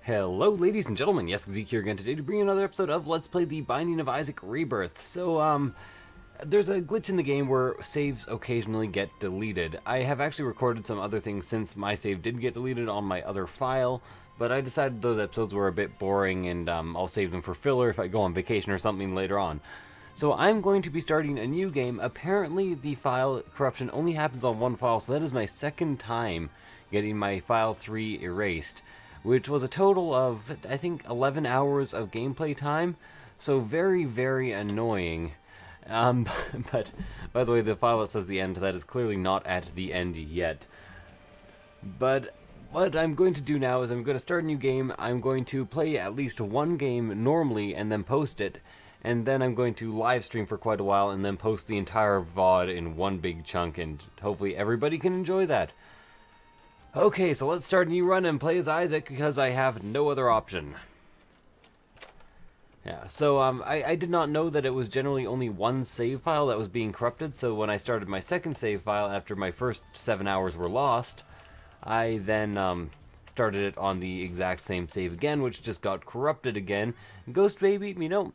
Hello ladies and gentlemen, yes, Zeke here again today to bring you another episode of Let's Play The Binding of Isaac Rebirth. So, there's a glitch in the game where saves occasionally get deleted. I have actually recorded some other things since my save did get deleted on my other file, but I decided those episodes were a bit boring and I'll save them for filler if I go on vacation or something later on. So I'm going to be starting a new game. Apparently the file corruption only happens on one file, so that is my second time getting my file 3 erased, which was a total of, I think, 11 hours of gameplay time, so very, very annoying. But, by the way, the file that says the end, that is clearly not at the end yet. But what I'm going to do now is I'm going to start a new game. I'm going to play at least one game normally and then post it, and then I'm going to live stream for quite a while and then post the entire VOD in one big chunk, and hopefully everybody can enjoy that. Okay, so let's start a new run and play as Isaac because I have no other option. Yeah, so I did not know that it was generally only one save file that was being corrupted, so when I started my second save file after my first 7 hours were lost, I then started it on the exact same save again, which just got corrupted again. Ghost Baby, you know,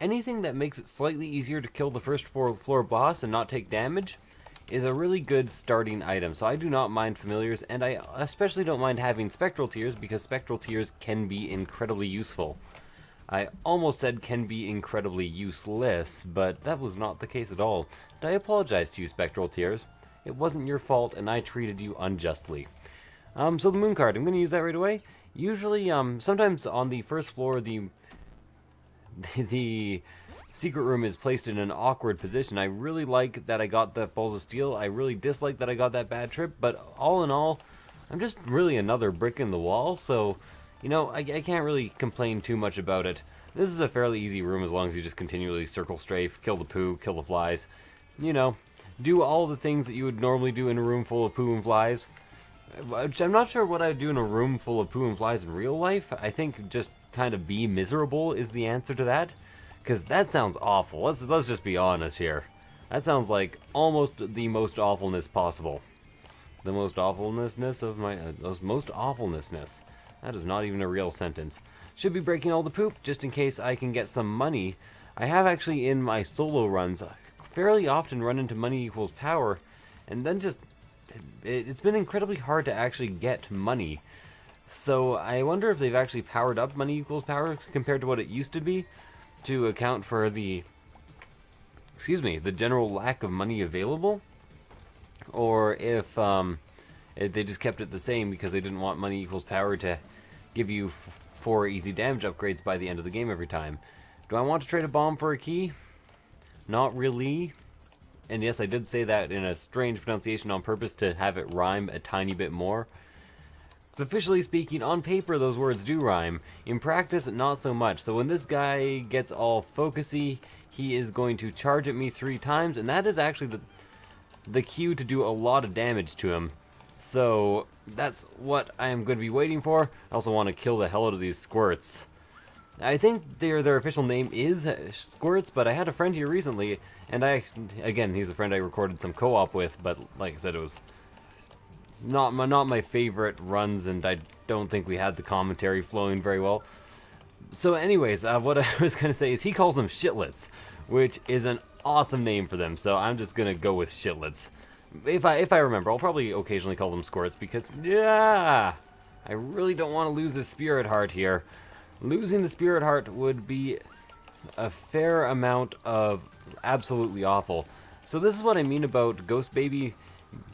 anything that makes it slightly easier to kill the first floor boss and not take damage is a really good starting item. So I do not mind familiars, and I especially don't mind having spectral tears because spectral tears can be incredibly useful. I almost said can be incredibly useless, but that was not the case at all. And I apologize to you, spectral tears. It wasn't your fault, and I treated you unjustly. So the moon card, I'm going to use that right away. Usually, sometimes on the first floor, the secret room is placed in an awkward position. I really like that I got the balls of steel. I really dislike that I got that bad trip, but all in all, I'm just really another brick in the wall, so, you know, I can't really complain too much about it. This is a fairly easy room as long as you just continually circle strafe, kill the poo, kill the flies, you know, do all the things that you would normally do in a room full of poo and flies. I'm not sure what I would do in a room full of poo and flies in real life. I think just kind of be miserable is the answer to that. Because that sounds awful. Let's just be honest here. That sounds like almost the most awfulness possible. The most awfulness of my... most awfulness. That is not even a real sentence. Should be breaking all the poop just in case I can get some money. I have actually in my solo runs fairly often run into money equals power. And then just... It's been incredibly hard to actually get money. So I wonder if they've actually powered up money equals power compared to what it used to be, to account for the general lack of money available, or if they just kept it the same because they didn't want money equals power to give you 4 easy damage upgrades by the end of the game every time. Do I want to trade a bomb for a key? Not really. And yes, I did say that in a strange pronunciation on purpose to have it rhyme a tiny bit more. Officially speaking, on paper those words do rhyme. In practice, not so much. So when this guy gets all focusy, he is going to charge at me 3 times, and that is actually the cue to do a lot of damage to him. So that's what I am going to be waiting for. I also want to kill the hell out of these squirts. I think their official name is Squirts, but I had a friend here recently, and again, he's a friend I recorded some co-op with, but like I said, it was not my favorite runs, and I don't think we had the commentary flowing very well. So anyways, what I was going to say is he calls them shitlets, which is an awesome name for them, so I'm just going to go with shitlets. If I remember, I'll probably occasionally call them squirts because, yeah, I really don't want to lose the spirit heart here. Losing the spirit heart would be a fair amount of absolutely awful. So this is what I mean about Ghost Baby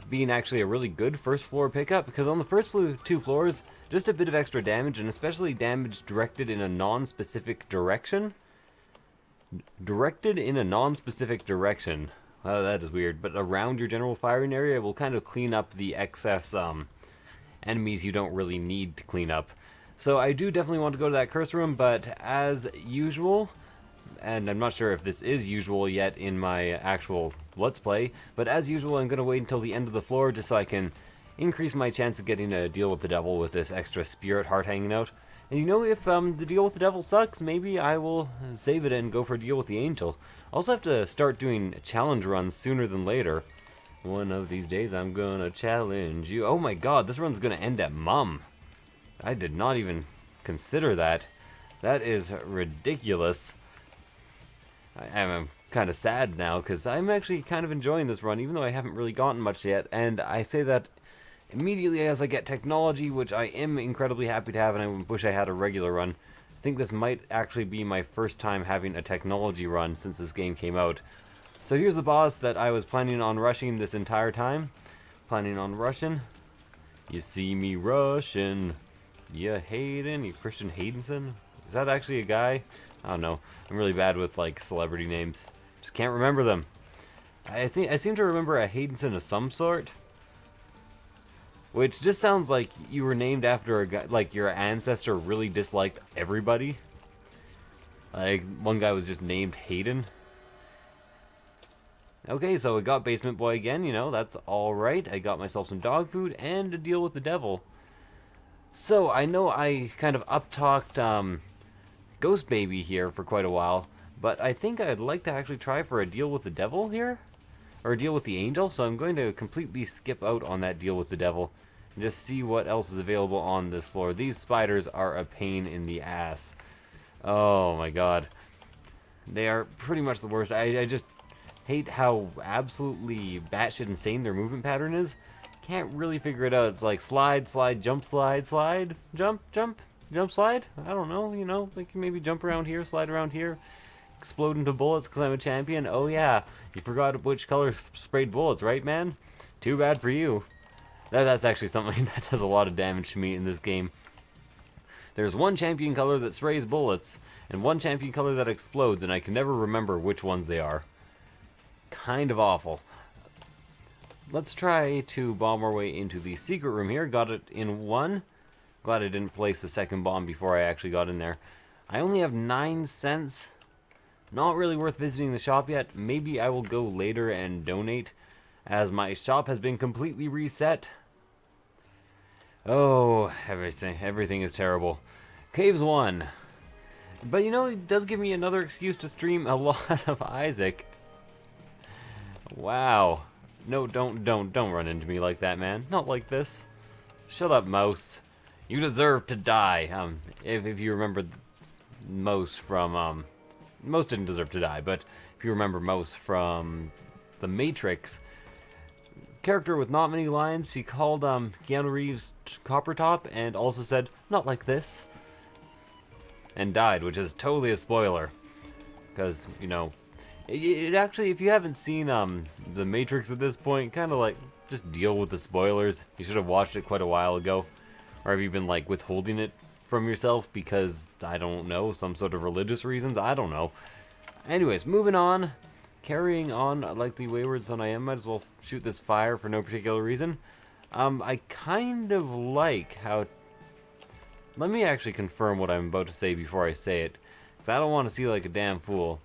being actually a really good first floor pickup, because on the first 2 floors, just a bit of extra damage, and especially damage directed in a non-specific direction. Directed in a non-specific direction. Well, that is weird, but around your general firing area will kind of clean up the excess enemies you don't really need to clean up. So I do definitely want to go to that curse room, but as usual, and I'm not sure if this is usual yet in my actual Let's Play, but as usual I'm going to wait until the end of the floor just so I can increase my chance of getting a deal with the devil with this extra spirit heart hanging out. And you know, if the deal with the devil sucks, maybe I will save it and go for a deal with the angel. I also have to start doing challenge runs sooner than later. One of these days I'm gonna challenge you. Oh my god, this run's gonna end at Mum. I did not even consider that. That is ridiculous. I'm kind of sad now, because I'm actually kind of enjoying this run, even though I haven't really gotten much yet, and I say that immediately as I get technology, which I am incredibly happy to have, and I wish I had a regular run. I think this might actually be my first time having a technology run since this game came out. So here's the boss that I was planning on rushing this entire time. Planning on rushing. You see me rushing. Yeah, Hayden, you Christian Haydenson? Is that actually a guy? I don't know. I'm really bad with like celebrity names. Just can't remember them. I seem to remember a Haydenson of some sort. Which just sounds like you were named after a guy, like your ancestor really disliked everybody. Like, one guy was just named Hayden. Okay, so I got Basement Boy again, you know, that's alright. I got myself some dog food and a deal with the devil. So, I know I kind of up-talked Ghost Baby here for quite a while, but I think I'd like to actually try for a deal with the devil here. Or a deal with the angel, so I'm going to completely skip out on that deal with the devil and just see what else is available on this floor. These spiders are a pain in the ass. Oh my god. They are pretty much the worst. I just hate how absolutely batshit insane their movement pattern is. Can't really figure it out. It's like slide, slide, jump, slide, slide, jump, jump, jump, slide. I don't know, you know, they can maybe jump around here, slide around here. Explode into bullets because I'm a champion. Oh yeah, you forgot which color sprayed bullets, right, man? Too bad for you. That's actually something that does a lot of damage to me in this game. There's one champion color that sprays bullets, and one champion color that explodes, and I can never remember which ones they are. Kind of awful. Let's try to bomb our way into the secret room here. Got it in one. Glad I didn't place the second bomb before I actually got in there. I only have 9 cents. Not really worth visiting the shop yet. Maybe I will go later and donate, as my shop has been completely reset. Oh, everything is terrible. Caves 1. But you know, it does give me another excuse to stream a lot of Isaac. Wow. No, don't run into me like that, man. Not like this. Shut up, Mouse. You deserve to die. If you remember Mouse from, Mouse didn't deserve to die, but if you remember Mouse from The Matrix, character with not many lines, she called Keanu Reeves Copper Top and also said, not like this, and died, which is totally a spoiler, because, you know, it actually, if you haven't seen The Matrix at this point, kind of like, just deal with the spoilers. You should have watched it quite a while ago, or have you been like withholding it from yourself because, I don't know, some sort of religious reasons? I don't know. Anyways, moving on. Carrying on like the wayward son I am, might as well shoot this fire for no particular reason. I kind of like how... Let me actually confirm what I'm about to say before I say it, because I don't want to see like a damn fool.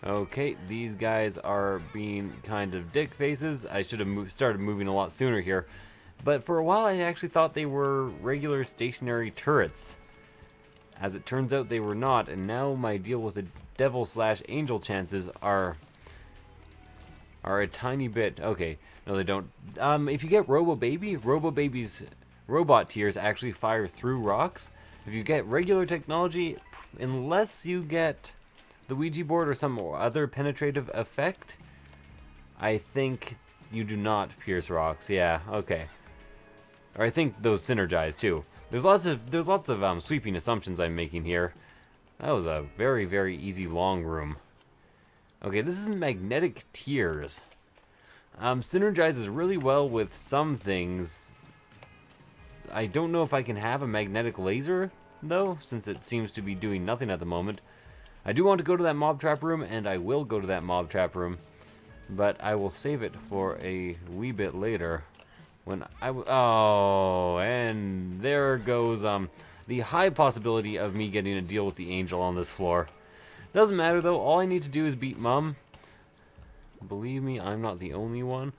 Okay, these guys are being kind of dick faces. I should have started moving a lot sooner here. But for a while I actually thought they were regular stationary turrets. As it turns out they were not, and now my deal with the devil/angel chances are a tiny bit... Okay, no they don't. If you get Robo Baby's robot tears actually fire through rocks. If you get regular technology, unless you get the Ouija board or some other penetrative effect, I think you do not pierce rocks. Yeah, okay. Or I think those synergize too. There's lots of sweeping assumptions I'm making here. That was a very, very easy long room. Okay, this is magnetic tears. Synergizes really well with some things. I don't know if I can have a magnetic laser, though, since it seems to be doing nothing at the moment. I do want to go to that mob trap room, and I will go to that mob trap room. But I will save it for a wee bit later. When oh, and there goes the high possibility of me getting a deal with the angel on this floor. Doesn't matter though, all I need to do is beat Mum. Believe me, I'm not the only one.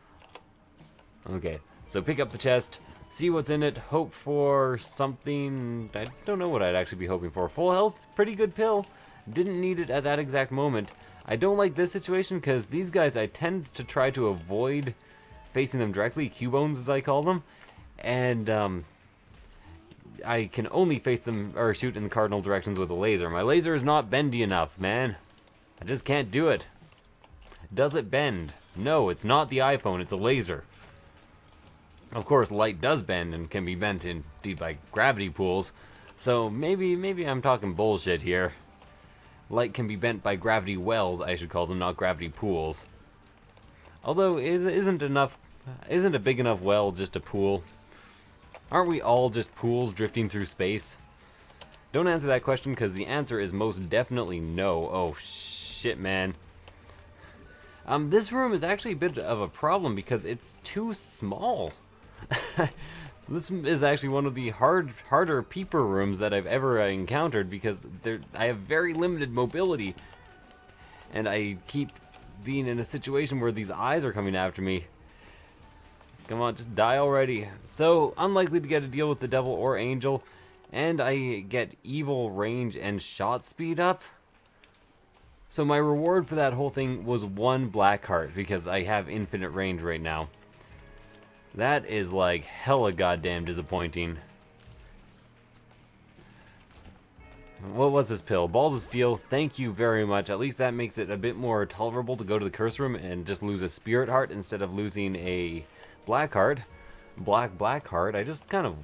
Okay, so pick up the chest, see what's in it, hope for something. I don't know what I'd actually be hoping for. Full health, pretty good pill. Didn't need it at that exact moment. I don't like this situation because these guys, I tend to try to avoid facing them directly, Q-bones as I call them, and I can only face them or shoot in the cardinal directions with a laser. My laser is not bendy enough, man. I just can't do it. Does it bend? No, it's not the iPhone, it's a laser. Of course, light does bend and can be bent indeed by gravity pools. So maybe I'm talking bullshit here. Light can be bent by gravity wells, I should call them, not gravity pools. Although, isn't a big enough well just a pool? Aren't we all just pools drifting through space? Don't answer that question, because the answer is most definitely no. Oh, shit, man. This room is actually a bit of a problem because it's too small. This is actually one of the harder peeper rooms that I've ever encountered because I have very limited mobility. And I keep being in a situation where these eyes are coming after me. Come on, just die already. So, unlikely to get a deal with the devil or angel. And I get evil range and shot speed up. So my reward for that whole thing was 1 black heart because I have infinite range right now. That is like hella goddamn disappointing. What was this pill? Balls of Steel, thank you very much. At least that makes it a bit more tolerable to go to the curse room and just lose a spirit heart instead of losing a black heart. Black heart. I just kind of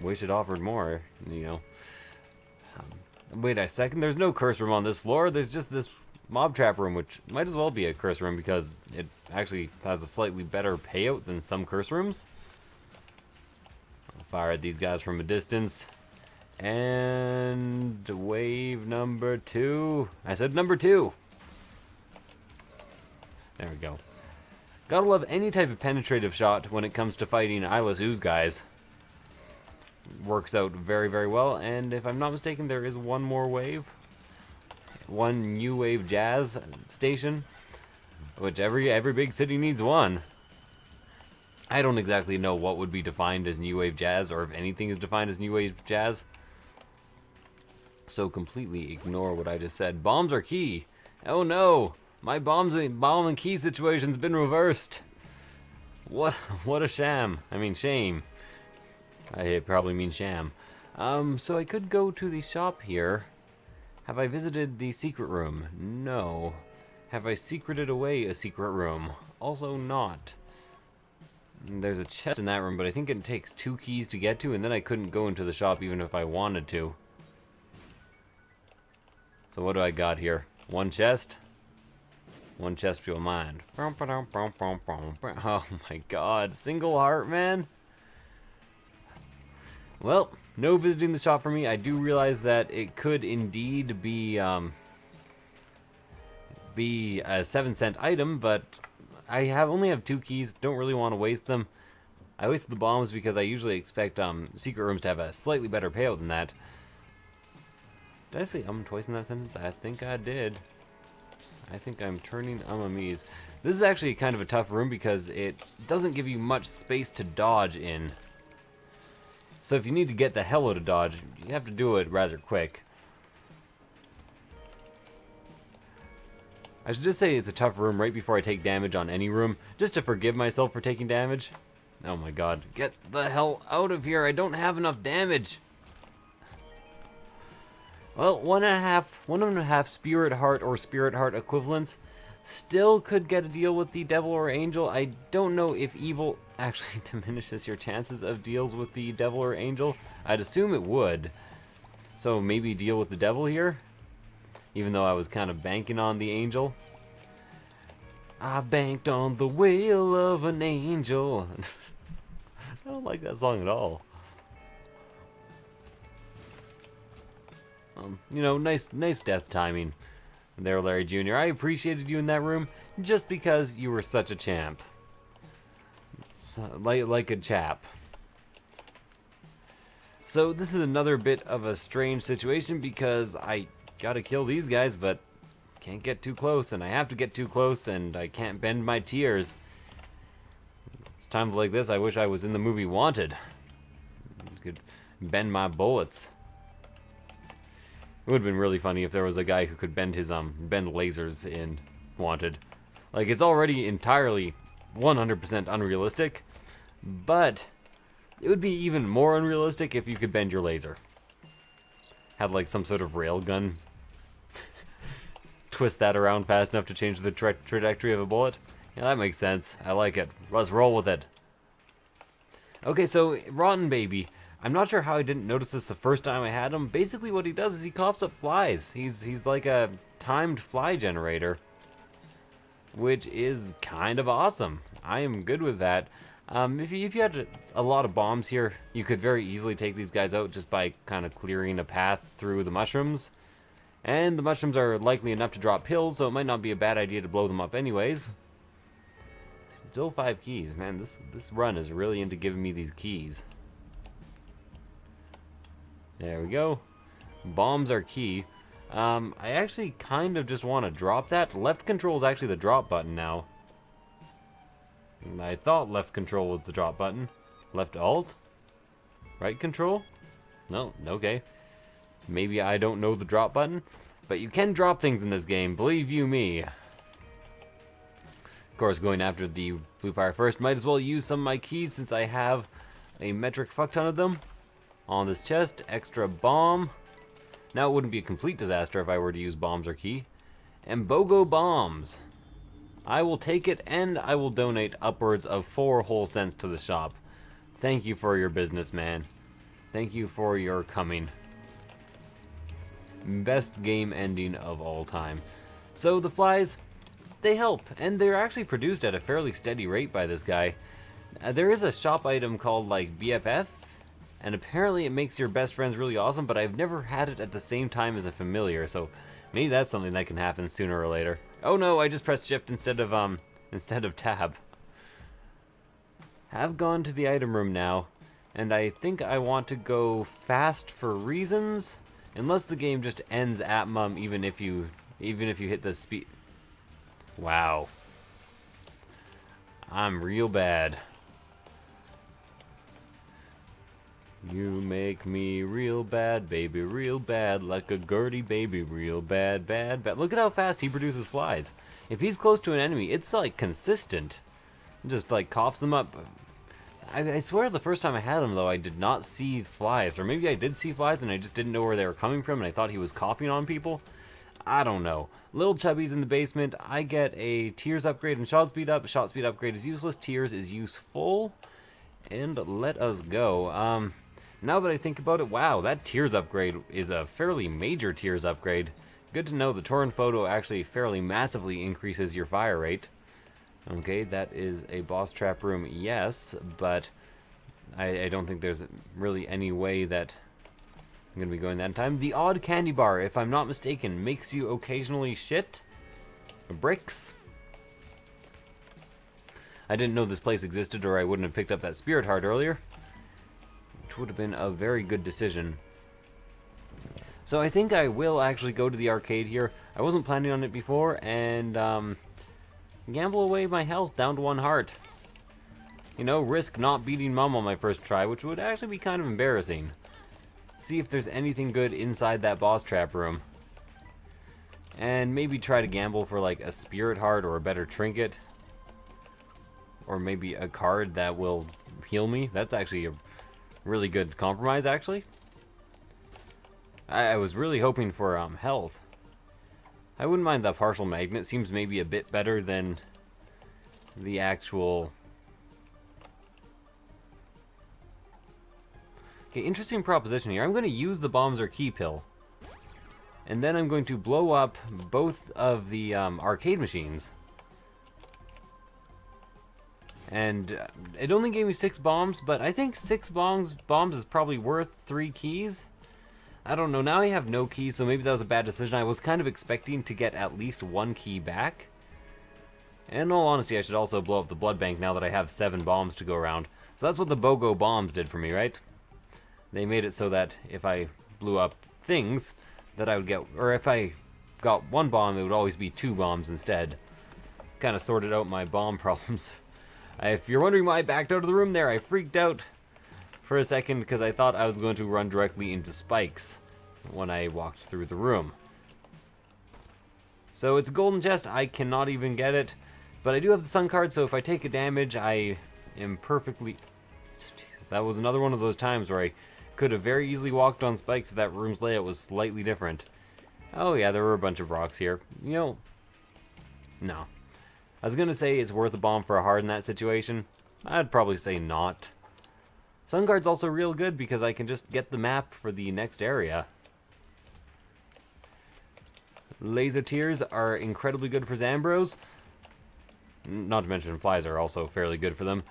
wish it offered more, you know. Wait a second, there's no curse room on this floor. There's just this mob trap room, which might as well be a curse room because it actually has a slightly better payout than some curse rooms. I'll fire at these guys from a distance. And wave number 2. I said number 2. There we go. Gotta love any type of penetrative shot when it comes to fighting Eyeless Ooze guys. Works out very, very well. And if I'm not mistaken, there is one more wave. One new wave jazz station. Which every big city needs one. I don't exactly know what would be defined as new wave jazz, or if anything is defined as new wave jazz. So completely ignore what I just said. Bombs are key. Oh no! My bomb and key situation's been reversed. What a sham. I mean shame. I probably mean sham. So I could go to the shop here. Have I visited the secret room? No. Have I secreted away a secret room? Also not. There's a chest in that room, but I think it takes 2 keys to get to, and then I couldn't go into the shop even if I wanted to. So what do I got here? 1 chest? 1 chest for your mind. Oh my god, single heart, man? Well, no visiting the shop for me. I do realize that it could indeed be a 7-cent item, but I only have 2 keys. Don't really want to waste them. I wasted the bombs because I usually expect secret rooms to have a slightly better payout than that. Did I say twice in that sentence? I think I did. I think I'm turning ummies. This is actually kind of a tough room because it doesn't give you much space to dodge in. So if you need to get the hell out of dodge, you have to do it rather quick. I should just say it's a tough room right before I take damage on any room, just to forgive myself for taking damage. Oh my god, get the hell out of here, I don't have enough damage! Well, 1.5 spirit heart or spirit heart equivalents still could get a deal with the devil or angel. I don't know if evil actually diminishes your chances of deals with the devil or angel. I'd assume it would. So maybe deal with the devil here? Even though I was kind of banking on the angel. I banked on the will of an angel. I don't like that song at all. You know, nice death timing there, Larry Jr. I appreciated you in that room just because you were such a champ. So, like a chap. So this is another bit of a strange situation because I gotta kill these guys, but can't get too close, and I have to get too close, and I can't bend my tears. It's times like this I wish I was in the movie Wanted. I could bend my bullets. It would have been really funny if there was a guy who could bend his bend lasers in Wanted. Like, it's already entirely 100% unrealistic, but It would be even more unrealistic if you could bend your laser. Had like some sort of railgun. Twist that around fast enough to change the trajectory of a bullet. Yeah, that makes sense. I like it. Let's roll with it. Okay, so Rotten Baby. I'm not sure how I didn't notice this the first time I had him. Basically what he does is he coughs up flies. He's like a timed fly generator, which is kind of awesome. I am good with that. If you had a lot of bombs here, you could very easily take these guys out just by kind of clearing a path through the mushrooms. And the mushrooms are likely enough to drop pills, so it might not be a bad idea to blow them up anyways. Still 5 keys. Man, this run is really into giving me these keys. There we go. Bombs are key. I actually kind of just want to drop that. Left control is actually the drop button now. I thought left control was the drop button. Left alt? Right control? No, okay. Maybe I don't know the drop button. But you can drop things in this game, believe you me. Of course, going after the blue fire first. Might as well use some of my keys since I have a metric fuck ton of them. On this chest, extra bomb. Now it wouldn't be a complete disaster if I were to use bombs or key. And BOGO bombs. I will take it and I will donate upwards of 4 whole cents to the shop. Thank you for your business, man. Thank you for your coming. Best game ending of all time. So the flies, they help, and they're actually produced at a fairly steady rate by this guy. There is a shop item called like BFF, and apparently it makes your best friends really awesome, but I've never had it at the same time as a familiar, so maybe that's something that can happen sooner or later. Oh no, I just pressed shift instead of tab. Have gone to the item room now, and I think I want to go fast for reasons, unless the game just ends at mum even if you hit the speed. Wow. I'm real bad. You make me real bad, baby, real bad, like a Gertie baby, real bad, bad, bad. Look at how fast he produces flies. If he's close to an enemy, it's like consistent. Just like coughs them up. I swear the first time I had him though, I did not see flies. Or maybe I did see flies and I just didn't know where they were coming from and I thought he was coughing on people. I don't know. Little Chubby's in the basement. I get a Tears upgrade and shot speed up. Shot speed upgrade is useless. Tears is useful. And let us go. Now that I think about it, wow, that Tears upgrade is a fairly major Tears upgrade. Good to know the Torrent Photo actually fairly massively increases your fire rate. Okay, that is a boss trap room, yes, but I don't think there's really any way that I'm going to be going that in time. The odd candy bar, if I'm not mistaken, makes you occasionally shit bricks. I didn't know this place existed or I wouldn't have picked up that spirit heart earlier, which would have been a very good decision. So I think I will actually go to the arcade here. I wasn't planning on it before, and gamble away my health down to 1 heart. You know, risk not beating Mum on my first try, which would actually be kind of embarrassing. See if there's anything good inside that boss trap room. And maybe try to gamble for like a spirit heart or a better trinket. Or maybe a card that will heal me. That's actually a really good compromise, actually. I was really hoping for health. I wouldn't mind the partial magnet. Seems maybe a bit better than the actual... Okay, interesting proposition here. I'm going to use the bombs or key pill. And then I'm going to blow up both of the arcade machines. And it only gave me 6 bombs, but I think 6 bombs is probably worth 3 keys. I don't know, now I have no keys, so maybe that was a bad decision. I was kind of expecting to get at least 1 key back. And in all honesty, I should also blow up the blood bank now that I have 7 bombs to go around. So that's what the BOGO bombs did for me, right? They made it so that if I blew up things, that I would get... Or if I got 1 bomb, it would always be 2 bombs instead. Kind of sorted out my bomb problems. If you're wondering why I backed out of the room there, I freaked out for a second because I thought I was going to run directly into spikes when I walked through the room. So it's a golden chest. I cannot even get it, but I do have the sun card, so if I take a damage, I am perfectly... Jesus. That was another one of those times where I could have very easily walked on spikes if that room's layout was slightly different. Oh yeah, there were a bunch of rocks here. You know, no. I was gonna say it's worth a bomb for a heart in that situation. I'd probably say not. Sun Guard's also real good because I can just get the map for the next area. Laser Tears are incredibly good for Zambros. Not to mention flies are also fairly good for them.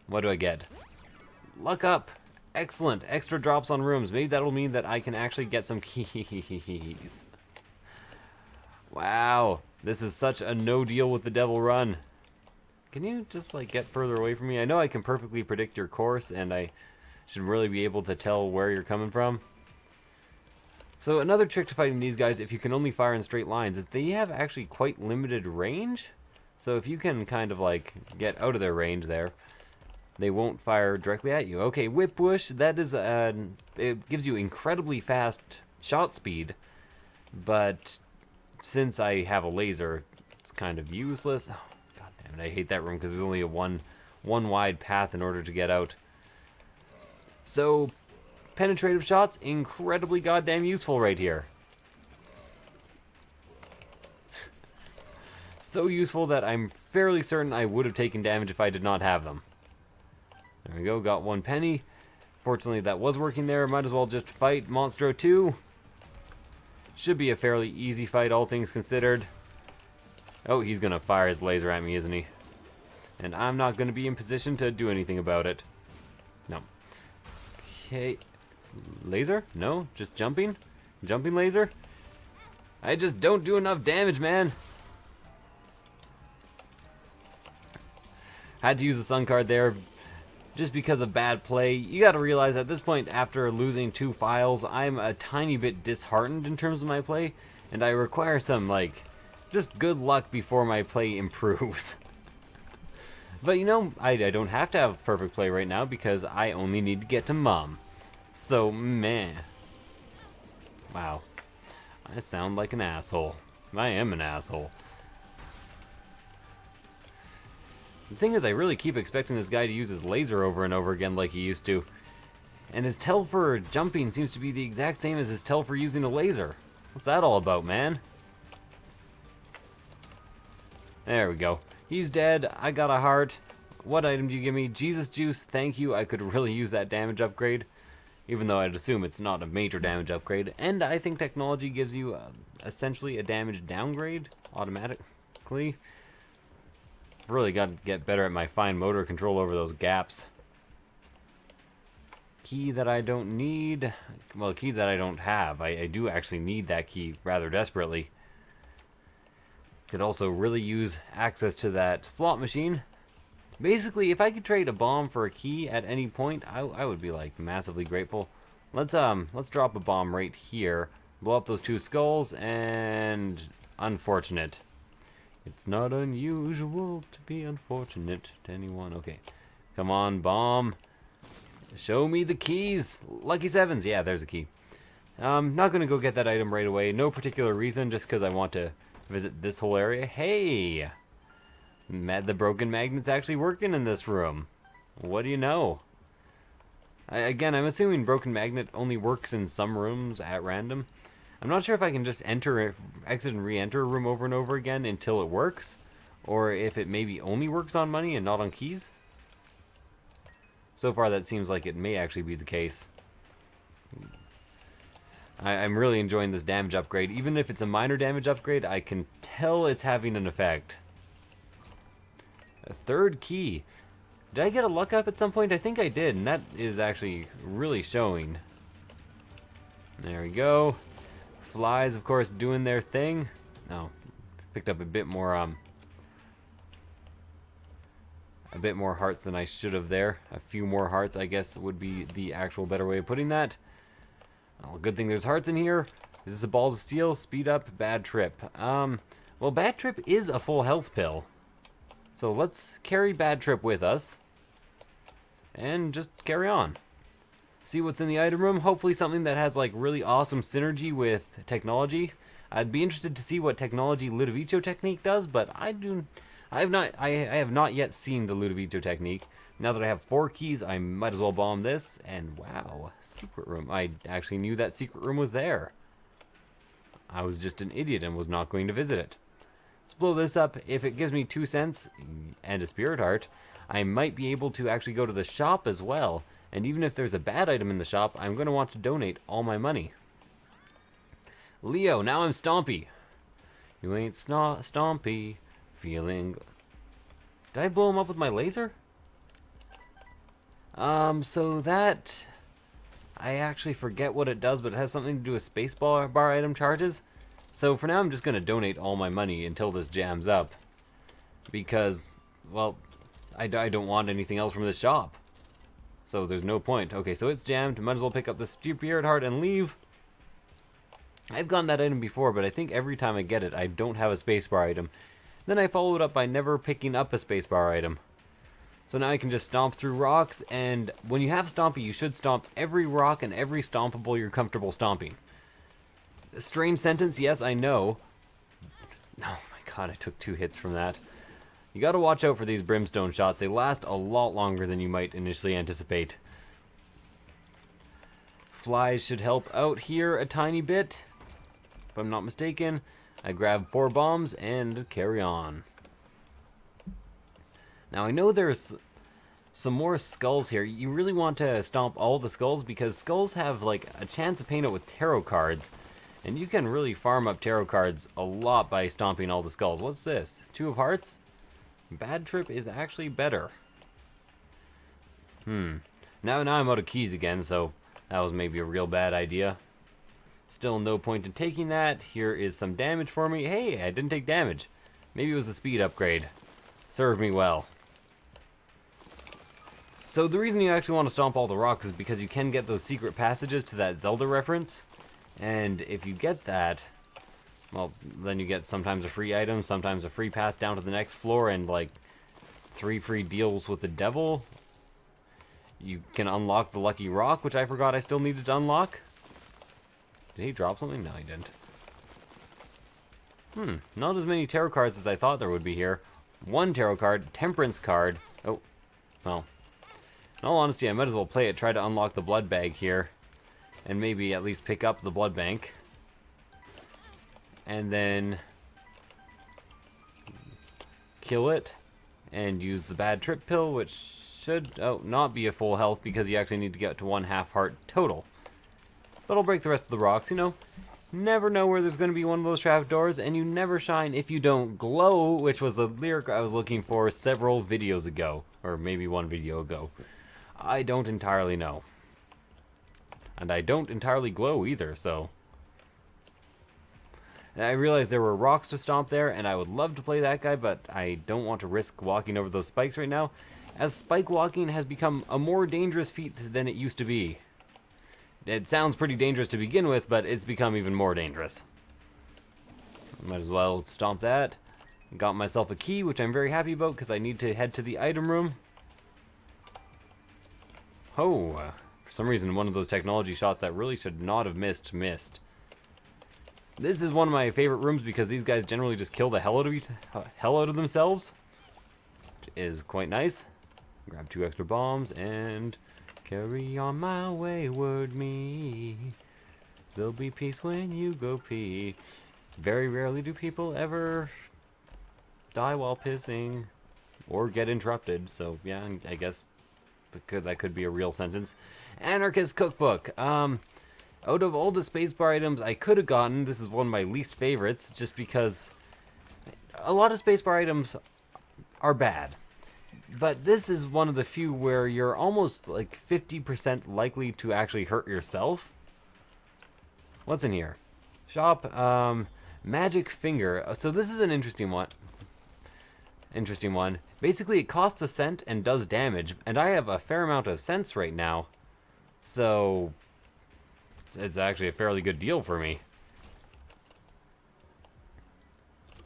What do I get? Luck up! Excellent! Extra drops on rooms. Maybe that'll mean that I can actually get some keys. Wow! This is such a no deal with the Devil Run. Can you just, like, get further away from me? I know I can perfectly predict your course, and I should really be able to tell where you're coming from. So another trick to fighting these guys, if you can only fire in straight lines, is they have actually quite limited range. So if you can kind of, like, get out of their range there, they won't fire directly at you. Okay, Whip Whoosh, that is, it gives you incredibly fast shot speed, but since I have a laser, it's kind of useless. Oh, God damn it, I hate that room because there's only a one wide path in order to get out. So, penetrative shots, incredibly goddamn useful right here. So useful that I'm fairly certain I would have taken damage if I did not have them. There we go, got 1 penny. Fortunately, that was working there. Might as well just fight Monstro 2. Should be a fairly easy fight, all things considered. Oh, he's gonna fire his laser at me, isn't he? And I'm not gonna be in position to do anything about it. No. Okay. Laser? No, just jumping? Jumping laser? I just don't do enough damage, man. Had to use the Sun card there just because of bad play. You gotta realize at this point, after losing 2 files, I'm a tiny bit disheartened in terms of my play, and I require some, like, just good luck before my play improves. But you know, I don't have to have perfect play right now because I only need to get to Mum. So, man. Wow. I sound like an asshole. I am an asshole. The thing is, I really keep expecting this guy to use his laser over and over again like he used to. And his tell for jumping seems to be the exact same as his tell for using a laser. What's that all about, man? There we go. He's dead. I got a heart. What item do you give me? Jesus Juice, thank you. I could really use that damage upgrade. Even though I'd assume it's not a major damage upgrade. And I think technology gives you essentially a damage downgrade automatically. Really got to get better at my fine motor control over those gaps. Key that I don't need. Well, a key that I don't have. I do actually need that key rather desperately. Could also really use access to that slot machine. Basically, if I could trade a bomb for a key at any point, I would be like massively grateful. Let's drop a bomb right here. Blow up those 2 skulls and unfortunate. It's not unusual to be unfortunate to anyone. Okay. Come on, bomb. Show me the keys. Lucky 7s. Yeah, there's a key. Not going to go get that item right away. No particular reason, just because I want to visit this whole area. Hey! The broken magnet's actually working in this room. What do you know? Again, I'm assuming broken magnet only works in some rooms at random. I'm not sure if I can just exit and re-enter a room over and over again until it works, or if it maybe only works on money and not on keys. So far, that seems like it may actually be the case. I'm really enjoying this damage upgrade. Even if it's a minor damage upgrade, I can tell it's having an effect. A 3rd key. Did I get a luck up at some point? I think I did, and that is actually really showing. There we go. Flies, of course, doing their thing. Oh, picked up a bit more hearts than I should have there. A few more hearts, I guess, would be the actual better way of putting that. Oh, good thing there's hearts in here. Is this a Balls of Steel? Speed up, Bad Trip. Well, Bad Trip is a full health pill. So let's carry Bad Trip with us. And just carry on. See what's in the item room. Hopefully something that has like really awesome synergy with technology. I'd be interested to see what technology Ludovico technique does, but I have not yet seen the Ludovico technique. Now that I have 4 keys, I might as well bomb this. And wow, secret room. I actually knew that secret room was there. I was just an idiot and was not going to visit it. Let's blow this up. If it gives me 2 cents and a spirit heart, I might be able to actually go to the shop as well. And even if there's a bad item in the shop, I'm going to want to donate all my money. Leo, now I'm Stompy. You ain't Stompy. Feeling... Did I blow him up with my laser? So that... I actually forget what it does, but it has something to do with spacebar item charges. So for now, I'm just going to donate all my money until this jams up. Because, well, I don't want anything else from this shop. So there's no point. Okay, so it's jammed. Might as well pick up the spirit heart and leave. I've gotten that item before, but I think every time I get it, I don't have a spacebar item. Then I follow it up by never picking up a spacebar item. So now I can just stomp through rocks, and when you have Stompy, you should stomp every rock and every stompable you're comfortable stomping. A strange sentence, yes, I know. Oh my god, I took 2 hits from that. You gotta watch out for these brimstone shots. They last a lot longer than you might initially anticipate. Flies should help out here a tiny bit. If I'm not mistaken, I grab 4 bombs and carry on. Now I know there's some more skulls here. You really want to stomp all the skulls because skulls have like a chance of paying out with tarot cards. And you can really farm up tarot cards a lot by stomping all the skulls. What's this? 2 of hearts? Bad trip is actually better. Now I'm out of keys again, so that was maybe a real bad idea. Still no point in taking that. Here is some damage for me. Hey, I didn't take damage. Maybe it was the speed upgrade. Served me well. So the reason you actually want to stomp all the rocks is because you can get those secret passages to that Zelda reference. And if you get that, well, then you get sometimes a free item, sometimes a free path down to the next floor, and like 3 free deals with the devil. You can unlock the lucky rock, which I forgot I still needed to unlock. Did he drop something? No, he didn't. Not as many tarot cards as I thought there would be here. 1 tarot card, temperance card. Oh, well. In all honesty, I might as well play it, try to unlock the blood bag here. And maybe at least pick up the blood bank. And then kill it. And use the bad trip pill, which should not be a full health because you actually need to get to 1/2 heart total. But I'll break the rest of the rocks, you know. Never know where there's going to be one of those trapdoors, and you never shine if you don't glow, which was the lyric I was looking for several videos ago. Or maybe 1 video ago. I don't entirely know. And I don't entirely glow either, so... And I realized there were rocks to stomp there, and I would love to play that guy, but I don't want to risk walking over those spikes right now, as spike walking has become a more dangerous feat than it used to be. It sounds pretty dangerous to begin with, but it's become even more dangerous. Might as well stomp that. Got myself a key, which I'm very happy about, because I need to head to the item room. Oh, for some reason, one of those technology shots that really should not have missed. This is one of my favorite rooms because these guys generally just kill the hell out of themselves, which is quite nice. Grab 2 extra bombs and carry on my wayward me. There'll be peace when you go pee. Very rarely do people ever die while pissing or get interrupted. So yeah, I guess that could be a real sentence. Anarchist cookbook. Out of all the spacebar items I could have gotten, this is one of my least favorites, just because a lot of spacebar items are bad. But this is one of the few where you're almost like 50% likely to actually hurt yourself. What's in here? Shop, magic finger. So this is an interesting one. Basically, it costs a cent and does damage, and I have a fair amount of cents right now. So it's actually a fairly good deal for me.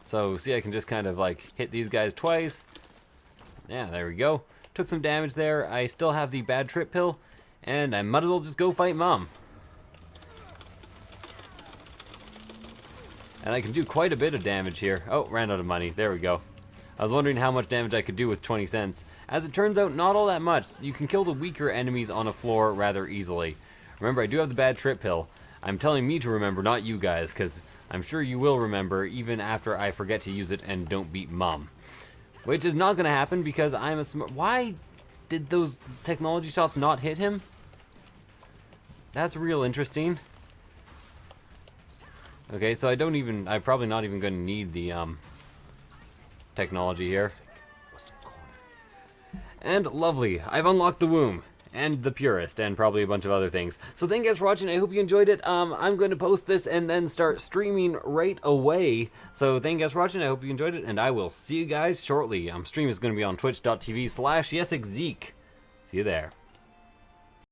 So, see, I can just kind of like hit these guys twice. Yeah, there we go. Took some damage there. I still have the bad trip pill, and I might as well just go fight Mom. And I can do quite a bit of damage here. Oh, ran out of money. There we go. I was wondering how much damage I could do with 20 cents. As it turns out, not all that much. You can kill the weaker enemies on a floor rather easily. Remember, I do have the bad trip pill. I'm telling me to remember, not you guys, because I'm sure you will remember even after I forget to use it and don't beat Mom. Which is not going to happen because I'm a smart... Why did those technology shots not hit him? That's real interesting. Okay, so I'm probably not even going to need the, technology here. And lovely, I've unlocked the womb. And the purist, and probably a bunch of other things. So thank you guys for watching, I hope you enjoyed it. I'm going to post this and then start streaming right away. So thank you guys for watching, I hope you enjoyed it, and I will see you guys shortly. Stream is going to be on twitch.tv/yesexzeke. See you there.